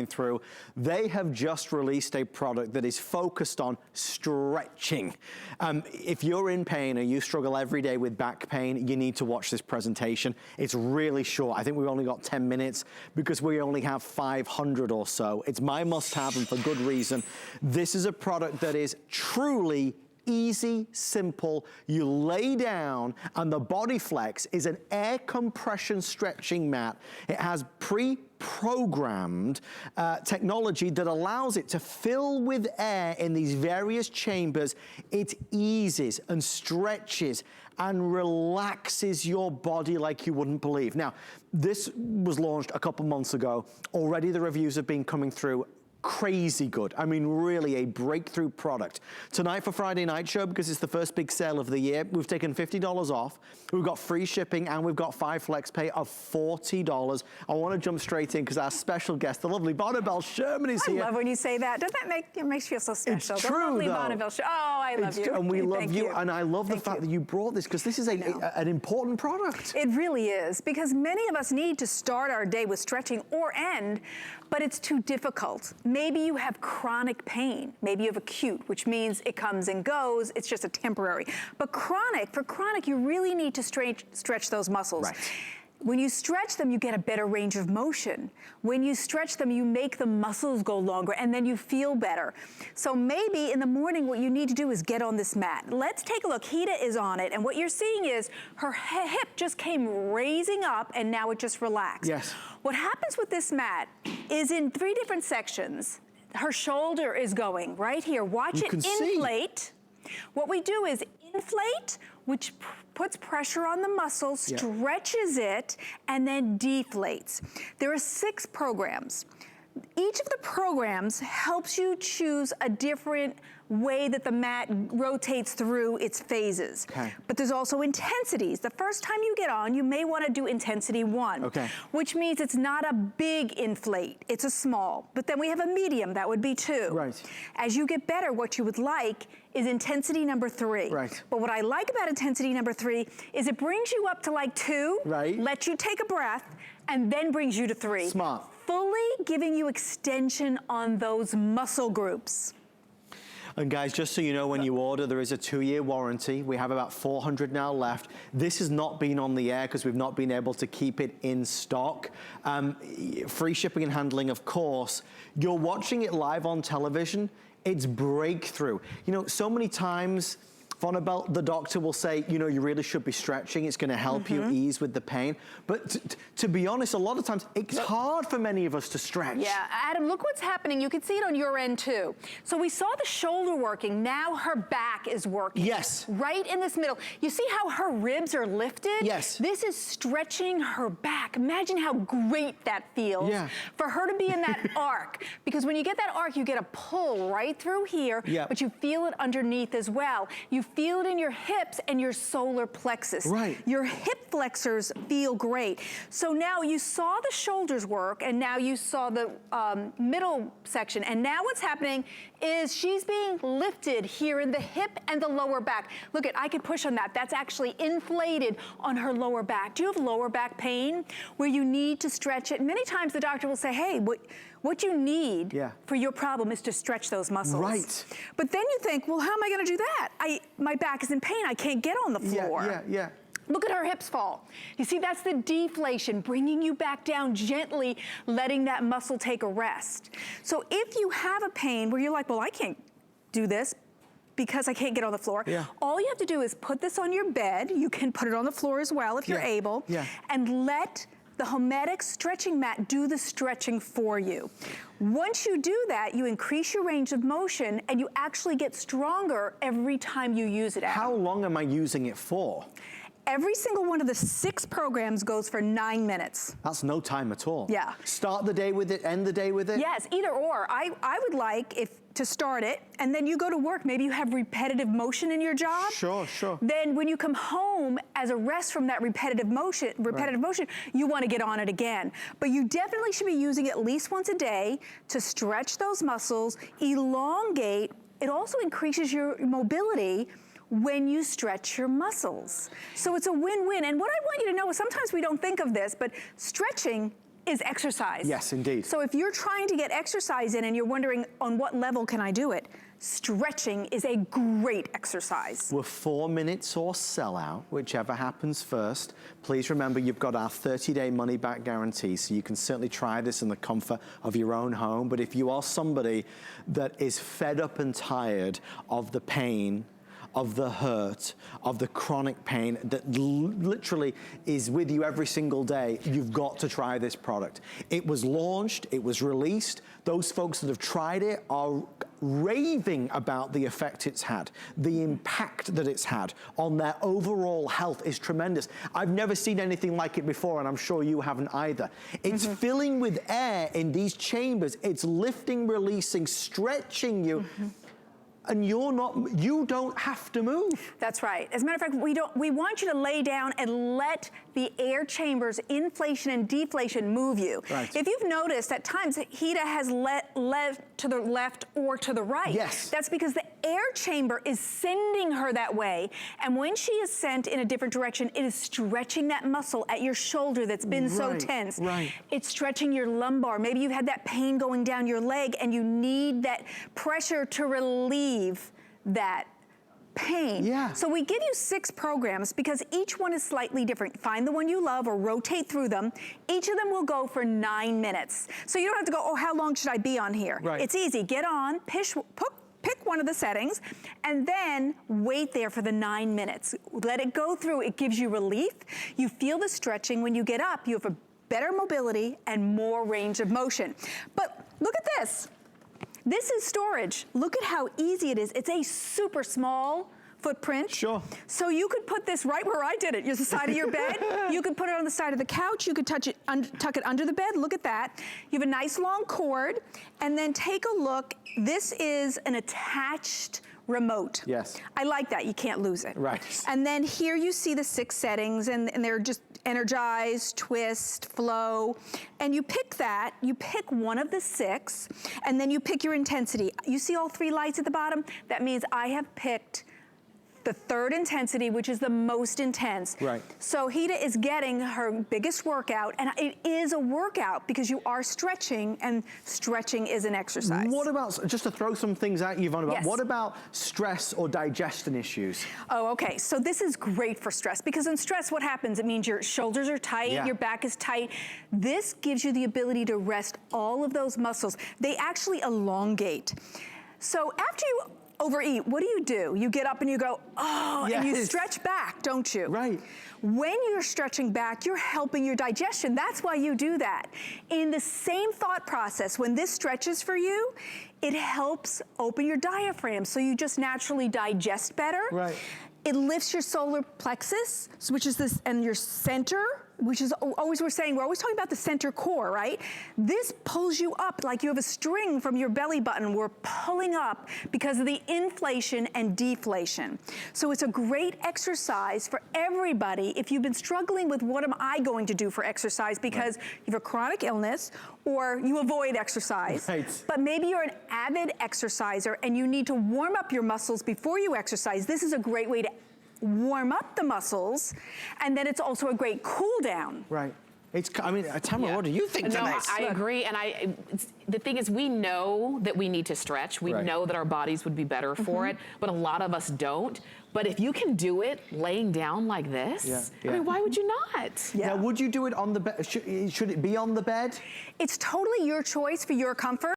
through, they have just released a product that is focused on stretching. If you're in pain or you struggle every day with back pain, you need to watch this presentation. It's really short. I think we've only got 10 minutes because we only have 500 or so. It's my must-have and for good reason. This is a product that is truly easy, simple. You lay down and the Body Flex is an air compression stretching mat. It has pre-programmed technology that allows it to fill with air in these various chambers. It eases and stretches and relaxes your body like you wouldn't believe. Now, this was launched a couple months ago. Already the reviews have been coming through. Crazy good. I mean, really a breakthrough product. Tonight for Friday Night Show, because it's the first big sale of the year, we've taken $50 off. We've got free shipping and we've got 5 flex pay of $40. I want to jump straight in because our special guest, the lovely Bonnabelle Sherman is here. I love when you say that. Doesn't that make you feel so special? It's true, the lovely though. Bonnabelle Sherman. Oh, I love you. And we love you. And I love the Thank fact that you brought this because this is an important product. It really is, because many of us need to start our day with stretching or end, but it's too difficult. Maybe you have chronic pain. Maybe you have acute, which means it comes and goes. It's just a temporary. But for chronic, you really need to stretch those muscles. Right. When you stretch them, you get a better range of motion. When you stretch them, you make the muscles go longer and then you feel better. So maybe in the morning, what you need to do is get on this mat. Let's take a look. Hida is on it, and what you're seeing is her hip just came raising up and now it just relaxed. Yes. What happens with this mat is in 3 different sections. Her shoulder is going right here. Watch it inflate. What we do is inflate, which puts pressure on the muscle, stretches it, and then deflates. There are 6 programs. Each of the programs helps you choose a different way that the mat rotates through its phases. Okay. But there's also intensities. The first time you get on, you may want to do intensity 1, which means it's not a big inflate, it's a small. But then we have a medium, that would be 2. Right. As you get better, what you would like is intensity number 3. Right. But what I like about intensity number 3 is it brings you up to like 2, lets you take a breath, and then brings you to 3. Smart. Fully giving you extension on those muscle groups. And guys, just so you know, when you order, there is a 2-year warranty. We have about 400 now left. This has not been on the air because we've not been able to keep it in stock. Free shipping and handling, of course. You're watching it live on television. It's breakthrough. You know, so many times, Bonnabelle, the doctor will say, you know, you really should be stretching. It's going to help you ease with the pain. But to be honest, a lot of times it's hard for many of us to stretch. Yeah, Adam, look what's happening. You can see it on your end too. So we saw the shoulder working. Now her back is working. Yes. Right in this middle. You see how her ribs are lifted? Yes. This is stretching her back. Imagine how great that feels for her to be in that arc. Because when you get that arc, you get a pull right through here, but you feel it underneath as well. You feel it in your hips and your solar plexus. Right. Your hip flexors feel great. So now you saw the shoulders work, and now you saw the middle section. And now what's happening is she's being lifted here in the hip and the lower back. Look at, I could push on that. That's actually inflated on her lower back. Do you have lower back pain where you need to stretch it? Many times the doctor will say, hey, what you need for your problem is to stretch those muscles. Right. But then you think, well, how am I gonna do that? My back is in pain, I can't get on the floor. Yeah. Look at her hips fall. You see, that's the deflation, bringing you back down gently, letting that muscle take a rest. So if you have a pain where you're like, well, I can't do this because I can't get on the floor, all you have to do is put this on your bed. You can put it on the floor as well if you're able, and let the HoMedics stretching mat do the stretching for you. Once you do that, you increase your range of motion and you actually get stronger every time you use it. How long am I using it for? Every single one of the 6 programs goes for 9 minutes. That's no time at all. Yeah. Start the day with it, end the day with it? Yes, either or. I would like to start it, and then you go to work. Maybe you have repetitive motion in your job. Sure. Then when you come home as a rest from that repetitive motion, you want to get on it again. But you definitely should be using it at least once a day to stretch those muscles, elongate. It also increases your mobility when you stretch your muscles. So it's a win-win. And what I want you to know is sometimes we don't think of this, but stretching is exercise. Yes, indeed. So if you're trying to get exercise in and you're wondering on what level can I do it, stretching is a great exercise. We're 4 minutes or sell out, whichever happens first. Please remember you've got our 30-day money-back guarantee, so you can certainly try this in the comfort of your own home. But if you are somebody that is fed up and tired of the pain, of the hurt, of the chronic pain that literally is with you every single day, you've got to try this product. It was launched, it was released. Those folks that have tried it are raving about the effect it's had. The impact that it's had on their overall health is tremendous. I've never seen anything like it before, and I'm sure you haven't either. It's filling with air in these chambers. It's lifting, releasing, stretching you. And you don't have to move. That's right. As a matter of fact, we want you to lay down and let the air chambers, inflation and deflation, move you. Right. If you've noticed, at times, Hida has led to the left or to the right. Yes. That's because the air chamber is sending her that way. And when she is sent in a different direction, it is stretching that muscle at your shoulder that's been so tense. Right. It's stretching your lumbar. Maybe you've had that pain going down your leg and you need that pressure to relieve that pain. Yeah. So we give you 6 programs because each one is slightly different. Find the one you love or rotate through them. Each of them will go for 9 minutes. So you don't have to go, oh, how long should I be on here? Right. It's easy. Get on, pick one of the settings, and then wait there for the 9 minutes. Let it go through. It gives you relief. You feel the stretching. When you get up, you have a better mobility and more range of motion. But look at this. This is storage. Look at how easy it is. It's a super small footprint. Sure. So you could put this right where I did it, the side of your bed. You could put it on the side of the couch. You could tuck it under the bed. Look at that. You have a nice long cord. And then take a look. This is an attached remote. Yes. I like that. You can't lose it. Right. And then here you see the 6 settings, and they're just energize, twist, flow, and you pick that, you pick one of the 6, and then you pick your intensity. You see all 3 lights at the bottom? That means I have picked the 3rd intensity, which is the most intense. Right. So Hida is getting her biggest workout, and it is a workout because you are stretching, and stretching is an exercise. What about, just to throw some things at you, Yvonne, Yes. what about stress or digestion issues? Oh, okay. So this is great for stress because in stress, what happens? It means your shoulders are tight, your back is tight. This gives you the ability to rest all of those muscles. They actually elongate. So after you overeat, what do? You get up and you go, oh, and you stretch back, don't you? Right. When you're stretching back, you're helping your digestion. That's why you do that. In the same thought process, when this stretches for you, it helps open your diaphragm, so you just naturally digest better. Right. It lifts your solar plexus, which is this, and your center, which is always, we're always talking about the center core, right? This pulls you up like you have a string from your belly button. We're pulling up because of the inflation and deflation. So it's a great exercise for everybody if you've been struggling with what am I going to do for exercise because you have a chronic illness or you avoid exercise. Right. But maybe you're an avid exerciser and you need to warm up your muscles before you exercise. This is a great way to warm up the muscles, and then it's also a great cool down. Right. I mean, Tamara, what do you think No, next? I agree, and the thing is, we know that we need to stretch. We know that our bodies would be better for it, but a lot of us don't. But if you can do it laying down like this, I mean, why would you not? Now, would you do it on the bed? Should it be on the bed? It's totally your choice for your comfort.